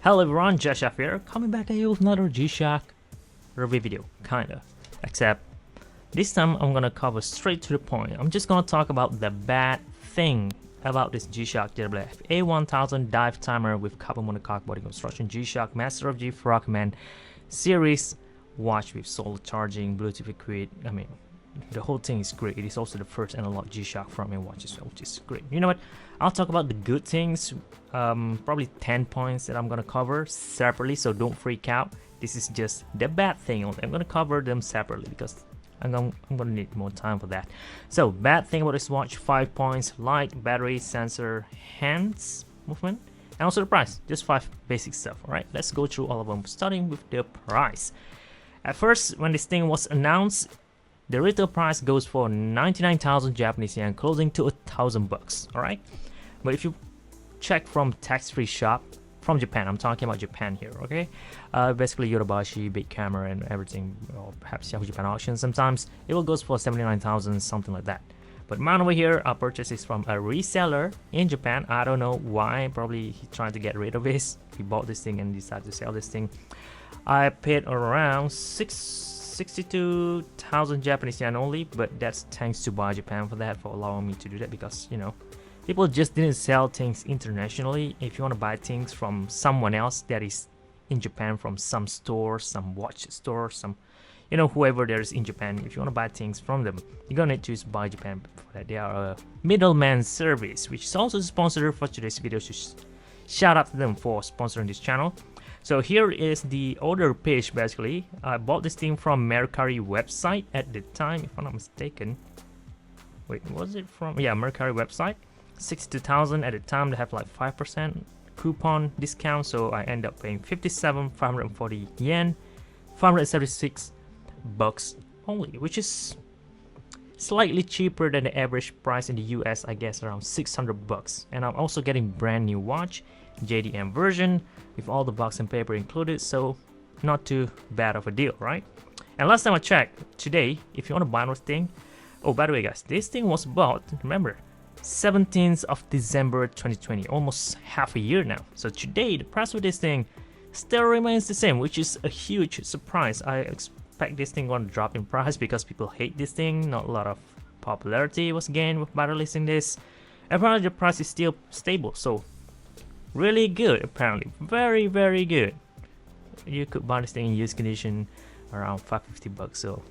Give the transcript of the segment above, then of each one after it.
Hello everyone, GWF here, coming back at you with another G-Shock review video, kinda. Except, this time I'm gonna cover straight to the point. I'm just gonna talk about the bad thing about this G-Shock GWF-A1000 dive timer with carbon monocoque body construction G-Shock Master of G Frogman series watch with solar charging, Bluetooth equipped. I mean, the whole thing is great. It is also the first analog G-Shock Frogman watch as well, which is great. You know what? I'll talk about the good things, probably 10 points that I'm gonna cover separately, so don't freak out. This is just the bad thing only. I'm gonna cover them separately because I'm gonna need more time for that. So, bad thing about this watch, 5 points: light, battery, sensor, hands movement, and also the price. Just 5 basic stuff. Alright, let's go through all of them, starting with the price. At first, when this thing was announced, the retail price goes for 99,000 Japanese yen, closing to $1,000. Alright, but if you check from tax-free shop from Japan, I'm talking about Japan here, okay? Basically Yodobashi, big camera and everything, or perhaps Yahoo Japan auction, sometimes it will goes for 79,000, something like that. But mine over here, I purchased this from a reseller in Japan. I don't know why, probably he trying to get rid of this. He bought this thing and decided to sell this thing. I paid around 62,000 Japanese yen only, but that's thanks to BUYEE Japan for that, for allowing me to do that, because, you know, people just didn't sell things internationally. If you want to buy things from someone else that is in Japan, from some store, some watch store, some, you know, whoever there is in Japan, if you want to buy things from them, you're gonna need to use BUYEE Japan for that. They are a middleman service, which is also the sponsor for today's video, so shout out to them for sponsoring this channel. So here is the order page. Basically, I bought this thing from Mercari website at the time, if I'm not mistaken. Wait, was it from? Yeah, Mercari website. 62,000 at the time. They have like 5% coupon discount, so I end up paying 57,540 yen, 576 bucks only, which is slightly cheaper than the average price in the US, I guess around 600 bucks. And I'm also getting brand new watch, JDM version, with all the box and paper included, so not too bad of a deal, right? And last time I checked, today, if you want to buy this thing, oh, by the way guys, this thing was bought, remember, 17th of December 2020, almost half a year now. So today, the price of this thing still remains the same, which is a huge surprise. I expect this thing going to drop in price because people hate this thing. Not a lot of popularity was gained by releasing this. Apparently, the price is still stable, so really good, apparently. Very, very good. You could buy this thing in used condition around 550 bucks, so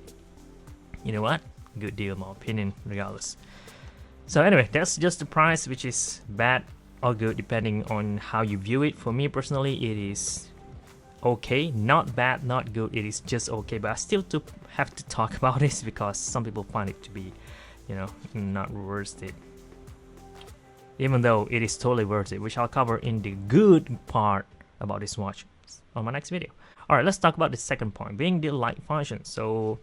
you know what? Good deal in my opinion, regardless. So anyway, that's just the price, which is bad or good depending on how you view it. For me personally, it is okay, not bad, not good, it is just okay. But I still have to talk about this because some people find it to be, you know, not worth it, even though it is totally worth it, which I'll cover in the good part about this watch on my next video. Alright, let's talk about the second point, being the light function. So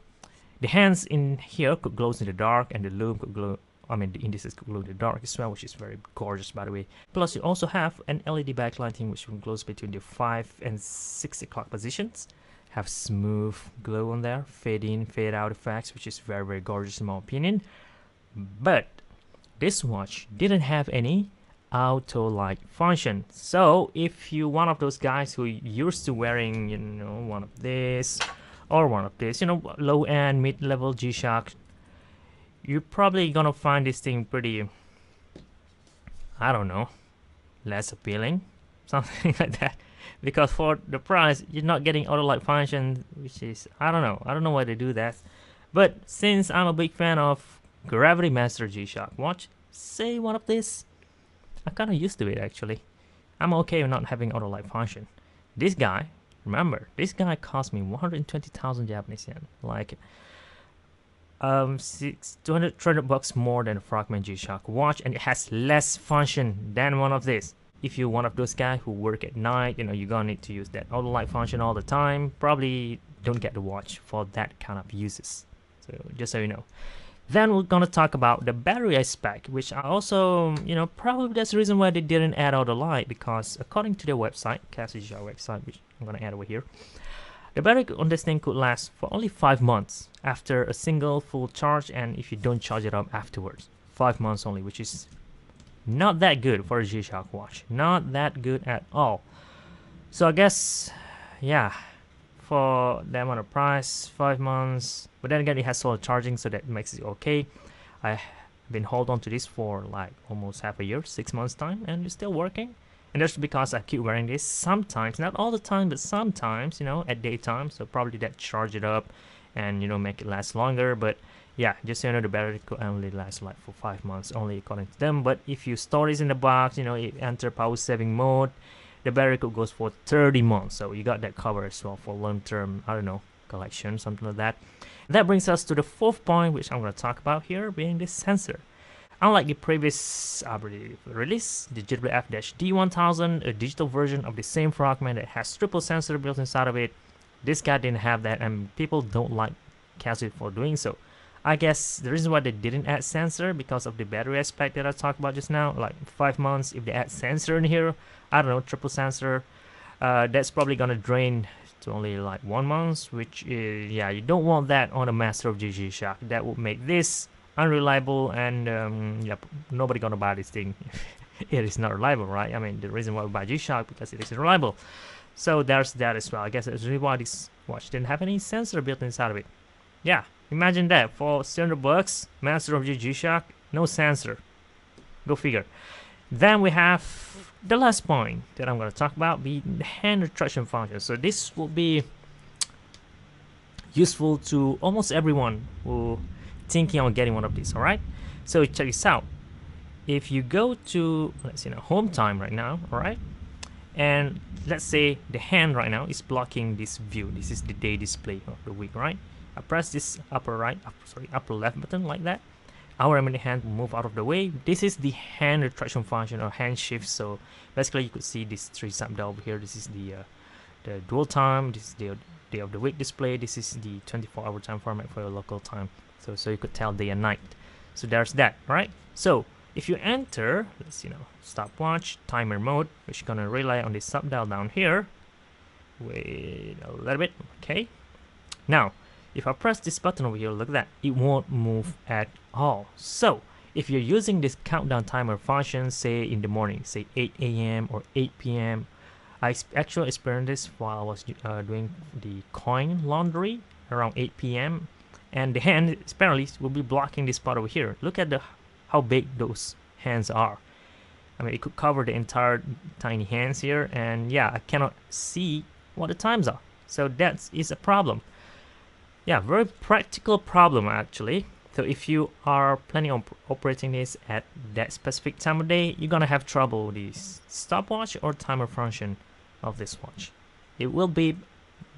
the hands in here could glow in the dark, and the loom could glow, I mean the indices could glow in the dark as well, which is very gorgeous, by the way. Plus you also have an LED backlighting which glows between the 5 and 6 o'clock positions. Have smooth glow on there, fade in, fade out effects, which is very, very gorgeous in my opinion. But this watch didn't have any auto light function. So if you're one of those guys who used to wearing, you know, one of this or one of this, you know, low end, mid-level G-Shock, you're probably gonna find this thing pretty, I don't know, less appealing, something like that. Because for the price, you're not getting auto light function, which is, I don't know why they do that. But since I'm a big fan of Gravity Master G-Shock watch, say one of this, I'm kind of used to it actually. I'm okay with not having auto light function. This guy, remember, this guy cost me 120,000 Japanese yen, like 200 bucks more than a Frogman G-Shock watch, and it has less function than one of this. If you're one of those guys who work at night, you know, you're gonna need to use that auto light function all the time, probably don't get the watch for that kind of uses. So just so you know. Then we're gonna talk about the battery aspect, which I also, you know, probably that's the reason why they didn't add auto light, because according to their website, Casey's website, which I'm gonna add over here, the battery on this thing could last for only 5 months after a single full charge, and if you don't charge it up afterwards, 5 months only, which is not that good for a G-Shock watch. Not that good at all. So I guess, yeah, for the amount of price, 5 months. But then again, it has solar charging, so that makes it okay. I've been hold on to this for like almost half a year, 6 months time, and it's still working. And that's because I keep wearing this sometimes, not all the time, but sometimes, you know, at daytime. So probably that charge it up and, you know, make it last longer. But yeah, just so you know, the battery could only last like for 5 months, only according to them. But if you store this in the box, you know, you enter power saving mode, the battery could goes for 30 months. So you got that cover as well for long term, I don't know, collection, something like that. That brings us to the fourth point, which I'm going to talk about here, being this sensor. Unlike the previous release, the GWF-A1000, a digital version of the same frogman that has triple sensor built inside of it, this guy didn't have that, and people don't like Casio for doing so. I guess the reason why they didn't add sensor because of the battery aspect that I talked about just now. Like 5 months, if they add sensor in here, I don't know, triple sensor, that's probably gonna drain to only like 1 month, which is, yeah, you don't want that on a master of gshock. That would make this unreliable, and yep, nobody gonna buy this thing. It is not reliable, right? I mean, the reason why we buy G-Shock because it is reliable. So there's that as well. I guess that's really why this watch didn't have any sensor built inside of it. Yeah, imagine that for $700, master of G-Shock, no sensor. Go figure. Then we have the last point that I'm going to talk about, the hand retraction function. So this will be useful to almost everyone who thinking on getting one of these. All right, so check this out. If you go to, let's see, home time right now, all right, and let's say the hand right now is blocking this view. This is the day display of the week, right? I press this upper left button like that. Our remaining hand will move out of the way. This is the hand retraction function or hand shift. So basically, you could see this three sub over here. This is the dual time. This is the day of the week display. This is the 24-hour time format for your local time. So you could tell day and night. So there's that, right? So if you enter, let's see now, stopwatch timer mode, which is gonna rely on this sub dial down here. Wait a little bit, okay. Now, if I press this button over here, look at that, it won't move at all. So if you're using this countdown timer function, say in the morning, say 8 a.m. or 8 p.m. I actually experienced this while I was doing the coin laundry around 8 p.m. and the hand apparently will be blocking this part over here. Look at how big those hands are. I mean, it could cover the entire tiny hands here, and yeah, I cannot see what the times are. So that is a problem. Yeah, very practical problem actually. So if you are planning on operating this at that specific time of day, you're gonna have trouble with the stopwatch or timer function of this watch. It will be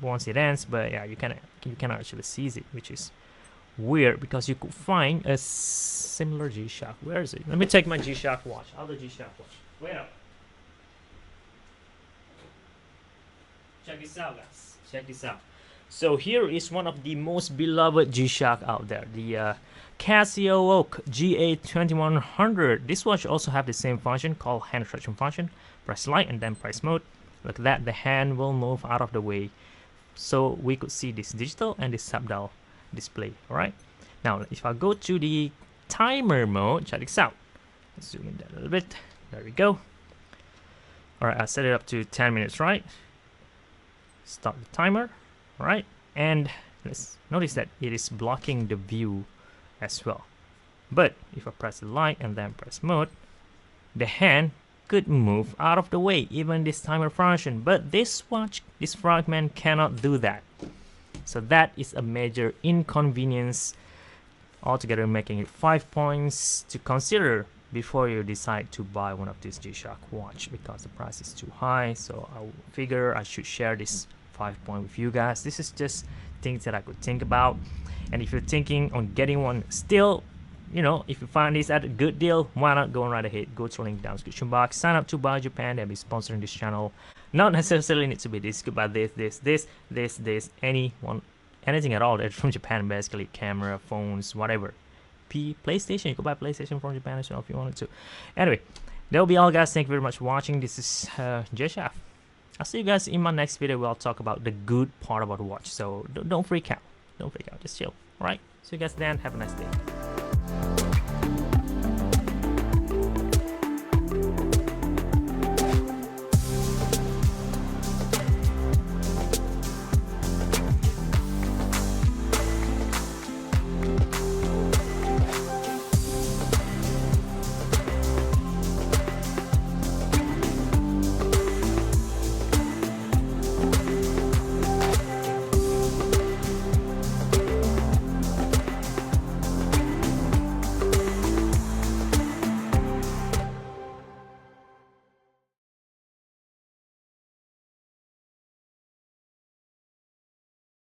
once it ends, but yeah, you cannot actually seize it, which is weird because you could find a similar G-Shock. Where is it? Let me take my G-Shock watch. Other G-Shock watch. Wait up. Check this out, guys. Check this out. So here is one of the most beloved G-Shock out there, the Casio GA2100. This watch also have the same function called hand retraction function. Press light and then press mode. Look at that, the hand will move out of the way. So we could see this digital and this sub dial display. All right. Now, if I go to the timer mode, check this out. Let's zoom in that a little bit. There we go. All right, I set it up to 10 minutes, right? Start the timer. All right, and let's notice that it is blocking the view as well. But if I press the light and then press mode, the hand could move out of the way, even this timer function. But this watch, this frogman cannot do that. So that is a major inconvenience altogether, making it 5 points to consider before you decide to buy one of these G-Shock watch, because the price is too high. So I figure I should share this 5 point with you guys. This is just things that I could think about, and if you're thinking on getting one still, you know, if you find this at a good deal, why not go right ahead, go to the link down the description box, sign up to BUYEE Japan. They'll be sponsoring this channel. Not necessarily need to be this, good, but this, anything at all that's from Japan, basically camera, phones, whatever. PlayStation, you could buy PlayStation from Japan as well if you wanted to. Anyway, that'll be all, guys. Thank you very much for watching. This is gshock. I'll see you guys in my next video where I'll talk about the good part about the watch. So don't freak out. Don't freak out. Just chill. Alright? See you guys then. Have a nice day.